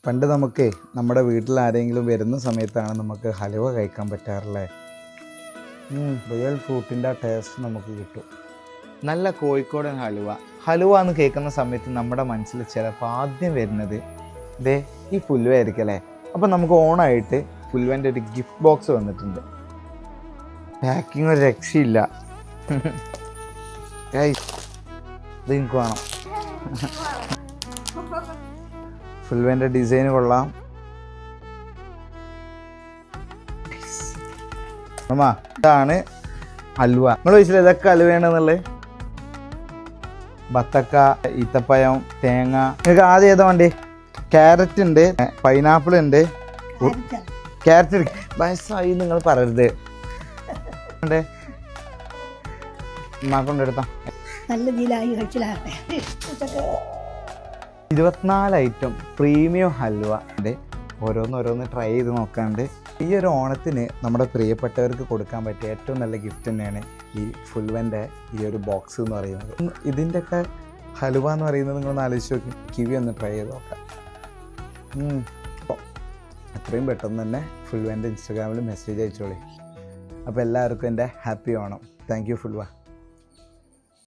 പണ്ട് നമുക്ക് നമ്മുടെ വീട്ടിൽ ആരെങ്കിലും വരുന്ന സമയത്താണ് നമുക്ക് ഹലുവ കഴിക്കാൻ പറ്റാറുള്ളത്. റിയൽ ഫ്രൂട്ടിൻ്റെ ടേസ്റ്റ് നമുക്ക് കിട്ടും. നല്ല കോഴിക്കോടൻ ഹലുവ എന്ന് കേൾക്കുന്ന സമയത്ത് നമ്മുടെ മനസ്സിൽ ചിലപ്പോൾ ആദ്യം വരുന്നത് ദേ ഈ ഫുൽവ ആയിരിക്കും അല്ലേ. അപ്പം നമുക്ക് ഓണായിട്ട് ഫുൽവൻ്റെ ഒരു ഗിഫ്റ്റ് ബോക്സ് വന്നിട്ടുണ്ട്. പാക്കിങ് ഒരു രക്ഷയില്ല. ഇത് എനിക്ക് വേണം. ഫുൽവൻ്റെ ഡിസൈൻ കൊള്ളാം. അമ്മ ഇതാണ് ഹലുവ. നിങ്ങൾ ചോദിച്ചില്ല ഇതൊക്കെ ഹലുവയാണെന്നുള്ളത്. ബത്തക്ക, ഈത്തപ്പഴം, തേങ്ങ. നിങ്ങൾക്ക് ആദ്യം ഏതാ വേണ്ടേ? ക്യാരറ്റ് ഉണ്ട്, പൈനാപ്പിൾ ഉണ്ട്. ക്യാരറ്റ് വയസ്സായി നിങ്ങൾ പറയരുത്. ഉമ്മാക്കൊണ്ടെടുത്താ 24 ഐറ്റം പ്രീമിയം ഹൽവ ഉണ്ട്. ഓരോന്ന് ട്രൈ ചെയ്ത് നോക്കാണ്ട് ഈ ഒരു ഓണത്തിന് നമ്മുടെ പ്രിയപ്പെട്ടവർക്ക് കൊടുക്കാൻ പറ്റിയ ഏറ്റവും നല്ല ഗിഫ്റ്റ് തന്നെയാണ് ഈ ഫുൽവൻ്റെ ഈ ഒരു ബോക്സ് എന്ന് പറയുന്നത്. ഇതിൻ്റെയൊക്കെ ഹലുവ എന്ന് പറയുന്നത് നിങ്ങളൊന്ന് ആലോചിച്ച് നോക്കി. കിവി ഒന്ന് ട്രൈ ചെയ്ത് നോക്കാം. എത്രയും പെട്ടെന്ന് തന്നെ ഫുൽവൻ്റെ ഇൻസ്റ്റാഗ്രാമിൽ മെസ്സേജ് അയച്ചോളി. അപ്പോൾ എല്ലാവർക്കും എൻ്റെ ഹാപ്പി ഓണം. Thank you ഫുൽവ.